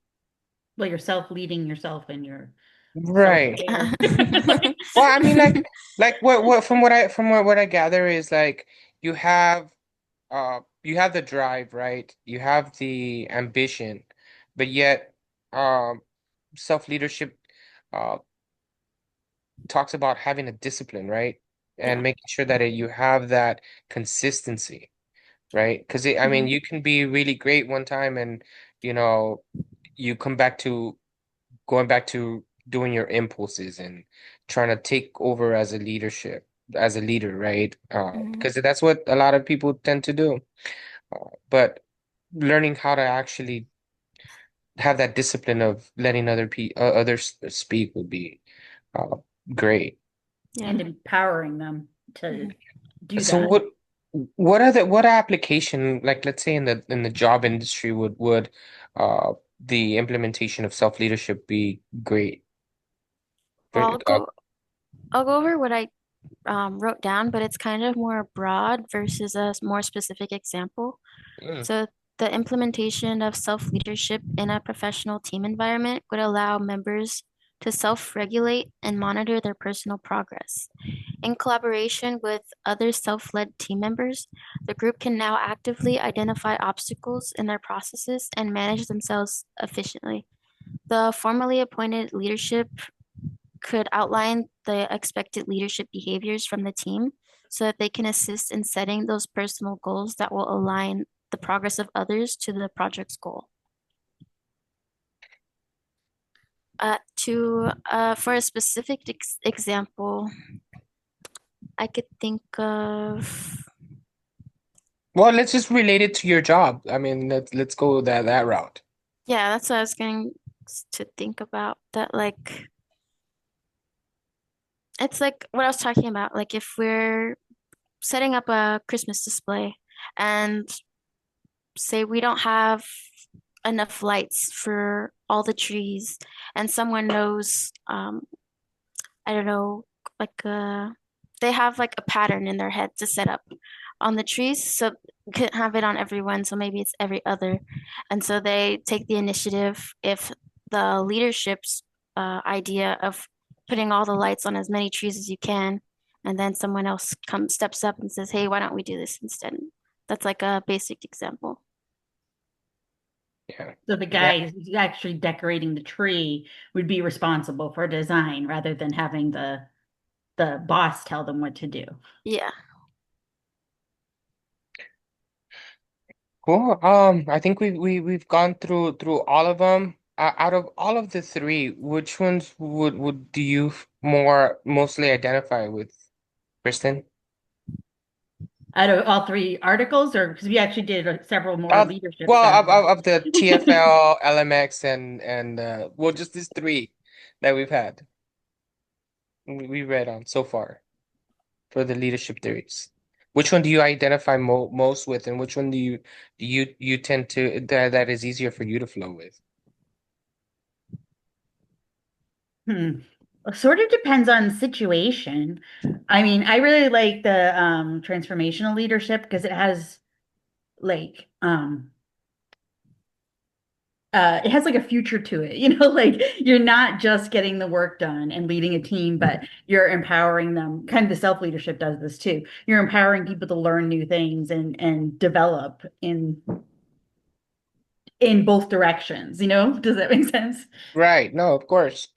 S2: Well, you're self-leading yourself and your
S1: Right.
S2: self-care.
S1: Well, I mean, like what from what I gather is like you have you have the drive, right? You have the ambition, but yet um self-leadership uh talks about having a discipline, right? And
S3: Yeah.
S1: making sure that you have that consistency, right? Because I mean,
S3: Mhm.
S1: you can be really great one time and you know you come back to going back to doing your impulses and trying to take over as a leader, right?
S3: Mhm.
S1: Because that's what a lot of people tend to do. But learning how to actually have that discipline of letting others speak would be uh, great.
S2: And
S3: Yeah.
S2: empowering them to
S3: Mhm.
S2: do
S1: So
S2: that.
S1: what application, like let's say in the job industry, would the implementation of self-leadership be great?
S3: Well,
S1: For,
S3: I'll go over what I wrote down, but it's kind of more broad versus a more specific example.
S1: mm,
S3: So, the implementation of self-leadership in a professional team environment would allow members to self-regulate and monitor their personal progress. In collaboration with other self-led team members, the group can now actively identify obstacles in their processes and manage themselves efficiently. The formally appointed leadership could outline the expected leadership behaviors from the team so that they can assist in setting those personal goals that will align the progress of others to the project's goal. To For a specific example, I could think of,
S1: Well, let's just relate it to your job. I mean, let's go that route.
S3: yeah, that's what I was going to think about. That it's like what I was talking about. Like if we're setting up a Christmas display and say we don't have enough lights for all the trees, and someone knows, I don't know, like they have like a pattern in their head to set up on the trees. So we couldn't have it on everyone, so maybe it's every other. And so they take the initiative if the leadership's idea of putting all the lights on as many trees as you can, and then someone else comes steps up and says, "Hey, why don't we do this instead?" That's like a basic example.
S1: Yeah.
S2: So the
S1: Yeah.
S2: guy who's actually decorating the tree would be responsible for design rather than having the boss tell them what to do.
S3: Yeah.
S1: Cool. I think we've gone through all of them. Out of all of the three, which ones would do you more mostly identify with, Kristen?
S2: Out of all three articles, or because we actually did several more
S1: Uh,
S2: leadership
S1: well,
S2: stuff.
S1: of the TFL, LMX, and well, just these three that we've had we read on so far for the leadership theories. Which one do you identify most with, and which one do you tend to that is easier for you to flow with?
S2: Hmm. Sort of depends on the situation. I mean, I really like the transformational leadership because it has like it has like a future to it, like you're not just getting the work done and leading a team, but you're empowering them. Kind of the self-leadership does this too. You're empowering people to learn new things and develop in both directions, Does that make sense?
S1: Right. No, of course.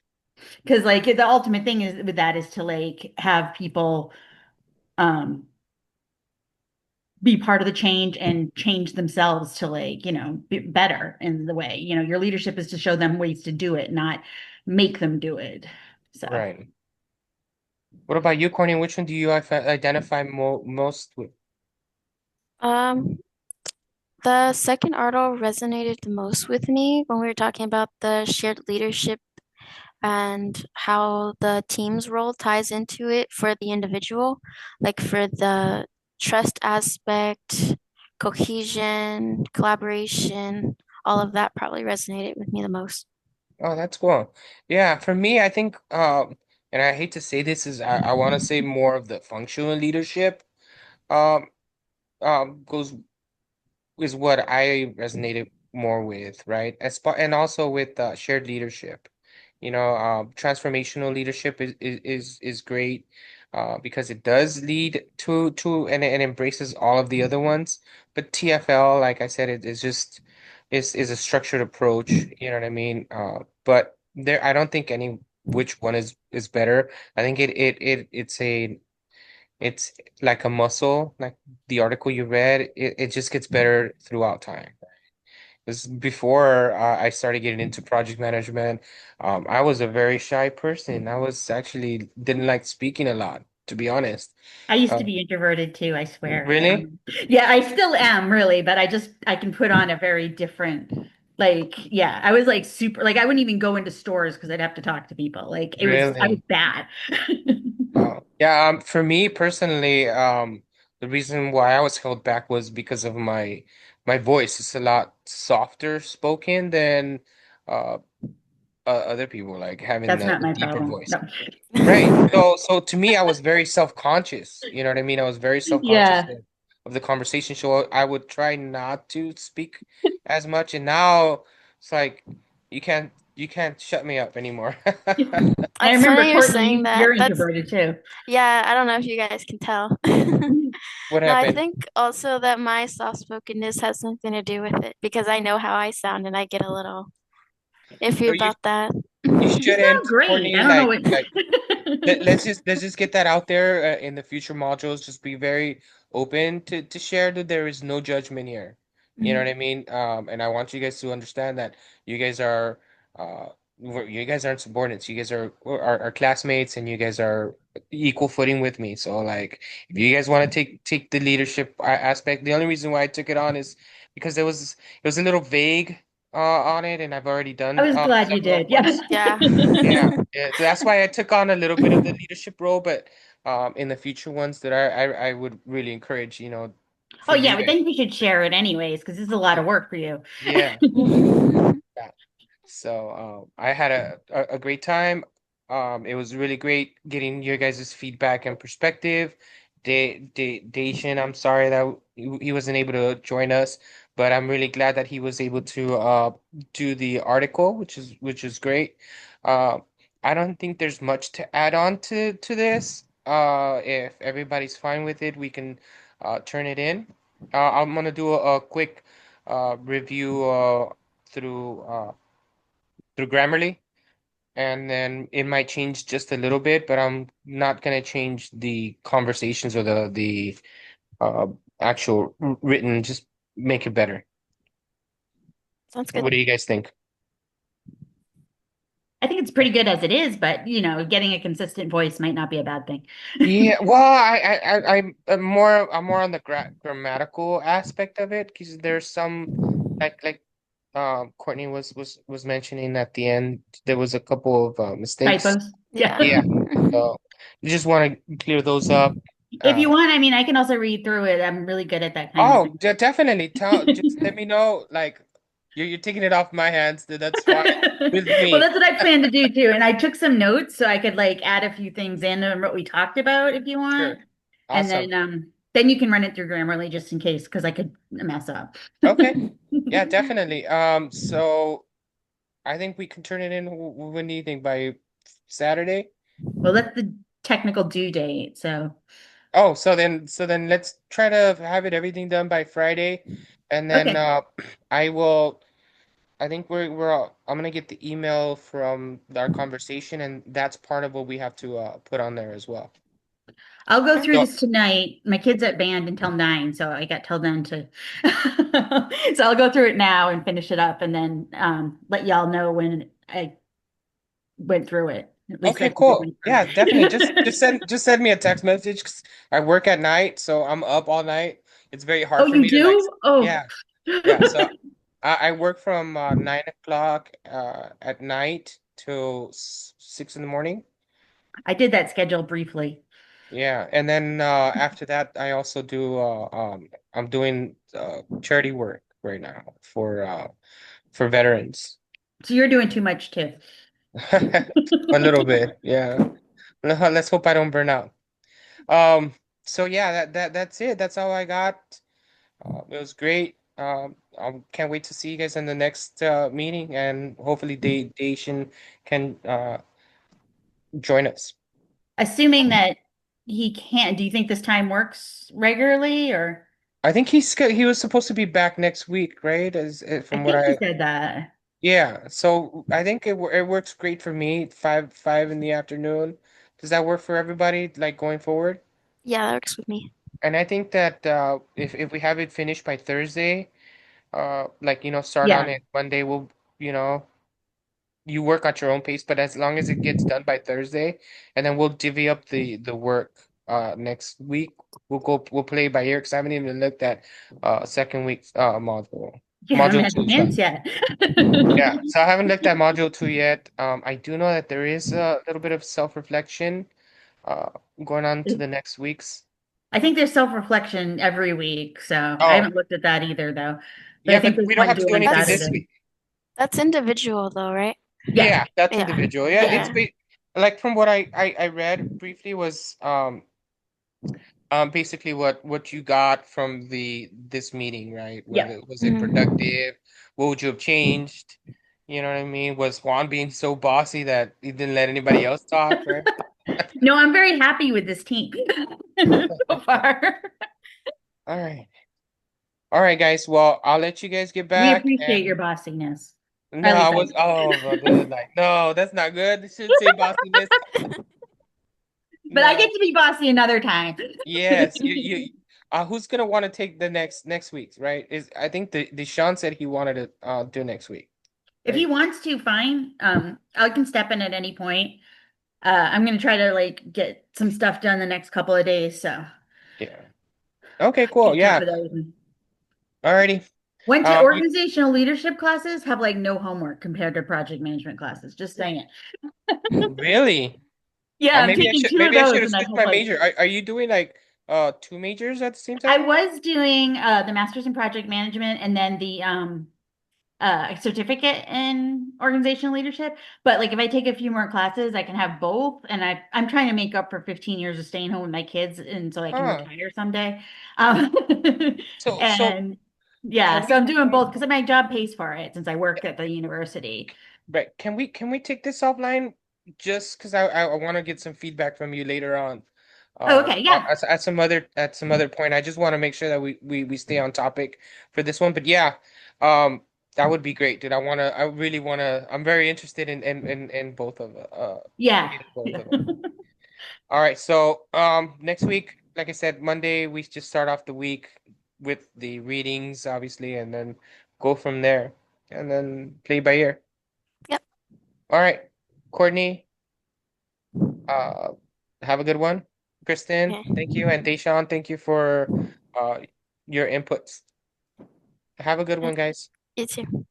S2: Because like the ultimate thing is with that is to like have people um be part of the change and change themselves to like, be better in the way. Your leadership is to show them ways to do it, not make them do it. So
S1: Right. What about you, Courtney? Which one do you identify most with?
S3: Um, the second article resonated the most with me when we were talking about the shared leadership and how the team's role ties into it for the individual, like for the trust aspect, cohesion, collaboration, all of that probably resonated with me the most.
S1: Oh, that's cool. Yeah, for me, I think and I hate to say this is I want to say more of the functional leadership um goes is what I resonated more with, right? And also with shared leadership. Transformational leadership is great because it does lead to and it embraces all of the other ones. But TFL, like I said, it is just is a structured approach, you know what I mean? But there I don't think any which one is better. I think it's like a muscle, like the article you read, it just gets better throughout time. Because before I started getting into project management, I was a very shy person. I was actually didn't like speaking a lot, to be honest.
S2: I used
S1: Uh,
S2: to be introverted too, I swear.
S1: really?
S2: Yeah, I still am really, but I can put on a very different, like, yeah, I was like super, like I wouldn't even go into stores because I'd have to talk to people. Like I was
S1: Really?
S2: bad.
S1: Yeah, for me personally, the reason why I was held back was because of my voice. It's a lot softer spoken than uh, other people, like having
S2: That's not
S1: the
S2: my
S1: deeper
S2: problem.
S1: voice.
S2: No.
S1: Right. So to me, I was very self-conscious. You know what I mean? I was very self-conscious
S2: Yeah.
S1: of the conversation. So I would try not to speak as much. And now it's like you can't shut me up anymore.
S2: I
S3: It's
S2: remember
S3: funny you're
S2: Courtney,
S3: saying that.
S2: you're introverted too.
S3: Yeah, I don't know if you guys can tell.
S1: What
S3: No, I
S1: happened?
S3: think also that my soft-spokenness has something to do with it because I know how I sound and I get a little iffy
S1: No, you
S3: about that.
S1: you
S2: You sound
S1: shouldn't,
S2: great. I
S1: Courtney.
S2: don't know
S1: Like
S2: what.
S1: let's just get that out there in the future modules. Just be very open to share that there is no judgment here. You know what I mean? And I want you guys to understand that you guys are uh you guys aren't subordinates. You guys are classmates and you guys are equal footing with me. So like if you guys want to take the leadership aspect, the only reason why I took it on is because it was a little vague on it and I've already
S2: I
S1: done
S2: was glad you
S1: several
S2: did. Yeah.
S1: ones.
S3: Yeah.
S1: Yeah. Yeah. So that's why I took on a little bit of the leadership role, but in the future ones that I would really encourage, you know,
S2: Oh
S1: for
S2: yeah,
S1: you
S2: but
S1: guys.
S2: then you should share it anyways, because this is a lot of work for you.
S1: Yeah. Yeah. So I had a great time. It was really great getting your guys' feedback and perspective. Dacian, I'm sorry that he wasn't able to join us, but I'm really glad that he was able to do the article, which is great. Uh, I don't think there's much to add on to this. If everybody's fine with it, we can turn it in. I'm gonna do a quick review through through Grammarly, and then it might change just a little bit, but I'm not gonna change the conversations or the uh actual written, just make it better.
S3: Sounds good.
S1: What do you guys think?
S2: I think it's pretty good as it is, but getting a consistent voice might not be a bad thing.
S1: Yeah, well, I'm more on the grammatical aspect of it because there's some like Courtney was mentioning at the end there was a couple of mistakes.
S2: Typos. Yeah.
S3: Yeah.
S1: Yeah, so you just want to clear those up.
S2: If you
S1: Uh,
S2: want, I mean, I can also read through it. I'm really good at that kind of
S1: Oh,
S2: thing.
S1: definitely. Just let me know. Like, you're taking it off my hands. That's fine with
S2: Well,
S1: me.
S2: that's what I plan to do too. And I took some notes so I could like add a few things in on what we talked about if you want.
S1: Sure.
S2: And
S1: Awesome.
S2: then you can run it through Grammarly just in case because I could mess up.
S1: Okay. Yeah, definitely. So I think we can turn it in. When do you think? By Saturday?
S2: Well, that's the technical due date. So,
S1: Oh, so then let's try to have it everything done by Friday, and then
S2: okay.
S1: I will. I think I'm gonna get the email from our conversation, and that's part of what we have to put on there as well.
S2: I'll go
S3: Okay.
S2: through
S1: So
S2: this tonight. My kid's at band until 9, so I got till then to. So I'll go through it now and finish it up and then let y'all know when I went through it. At least
S1: okay,
S2: that's a good
S1: cool.
S2: one for.
S1: Yeah, definitely. Just send me a text message 'cause I work at night, so I'm up all night. It's very
S2: Oh,
S1: hard for
S2: you
S1: me to like.
S2: do? Oh.
S1: Yeah, yeah. So I work from 9 o'clock at night till 6 in the morning.
S2: I did that schedule briefly.
S1: Yeah, and then after that, I also do I'm doing charity work right now for veterans.
S2: So you're doing too much too.
S1: A little bit, yeah. Let's hope I don't burn out. Um, so yeah, that's it. That's all I got. It was great. I can't wait to see you guys in the next meeting, and hopefully Dacian can join us.
S2: Assuming that he can't, do you think this time works regularly or
S1: I think he was supposed to be back next week, right? As
S2: I
S1: from what
S2: think he
S1: I
S2: said that.
S1: Yeah. So I think it works great for me. Five in the afternoon. Does that work for everybody? Like going forward?
S3: Yeah, that works with me.
S1: And I think that if we have it finished by Thursday. Like start on
S2: Yeah.
S1: it Monday. We'll you know you work at your own pace, but as long as it gets done by Thursday, and then we'll divvy up the work next week. We'll play by ear because I haven't even looked at second week's
S2: You haven't
S1: module
S2: had
S1: two.
S2: the
S1: Sorry.
S2: chance yet.
S1: Yeah, so I haven't looked at module two yet. I do know that there is a little bit of self-reflection uh going on to the next weeks.
S2: I think there's self-reflection every week, so I
S1: Oh,
S2: haven't looked at that either though. But I
S1: yeah,
S2: think
S1: but
S2: there's
S1: we don't
S2: one
S1: have to
S2: due
S1: do
S2: on
S1: anything
S3: That's
S1: this
S2: Saturday.
S1: week.
S3: that's individual though, right?
S2: Yeah.
S1: Yeah, that's
S3: Yeah.
S1: individual. Yeah, it's
S3: Yeah.
S1: ba like from what I read briefly was basically what you got from the this meeting, right?
S2: Yeah.
S1: Whether was it
S3: Mhm.
S1: productive? What would you have changed? You know what I mean? Was Juan being so bossy that he didn't let anybody else talk, right?
S2: No, I'm very happy with this team so far.
S1: All right. All right, guys. Well, I'll let you guys get
S2: We
S1: back
S2: appreciate your
S1: and
S2: bossiness.
S1: no,
S2: At
S1: I
S2: least I
S1: was good. Like, no, that's not good. It should say bossiness.
S2: but I get
S1: No.
S2: to be bossy another time.
S1: Yes, you who's gonna want to take the next week, right? Is I think the Deshaun said he wanted to do next week,
S2: If he
S1: right?
S2: wants to, fine. I can step in at any point. I'm gonna try to like get some stuff done the next couple of days, so
S1: Yeah. Okay, cool.
S2: catch up
S1: Yeah.
S2: with everything.
S1: Alrighty.
S2: Went to
S1: You
S2: organizational leadership classes, have like no homework compared to project management classes. Just saying it.
S1: really?
S2: Yeah, I'm
S1: Maybe I
S2: taking
S1: should
S2: two of
S1: maybe I should
S2: those,
S1: have
S2: and I've
S1: switched
S2: had
S1: my
S2: like
S1: major. Are you doing like two majors at the same
S2: I
S1: time?
S2: was doing the master's in project management and then the certificate in organizational leadership. But like if I take a few more classes, I can have both. And I'm trying to make up for 15 years of staying home with my kids and so I can
S1: Huh.
S2: retire someday. Um,
S1: So
S2: and yeah,
S1: can
S2: so
S1: we
S2: I'm doing both because my job pays for it since I work at the university.
S1: right, can we take this offline just because I want to get some feedback from you later on.
S2: Oh, okay, yeah.
S1: At some other point. I just want to make sure that we stay on topic for this one. But yeah, that would be great, dude. I really wanna I'm very interested in both of
S2: Yeah.
S1: in both
S2: Yeah.
S1: of them. All right, so next week, like I said, Monday we just start off the week with the readings, obviously, and then go from there and then play by ear.
S3: Yep.
S1: All right, Courtney, uh, have a good one. Kristen,
S3: Okay.
S1: thank you, and Deshaun, thank you for uh your inputs. Have a good one,
S3: Okay.
S1: guys.
S3: You too.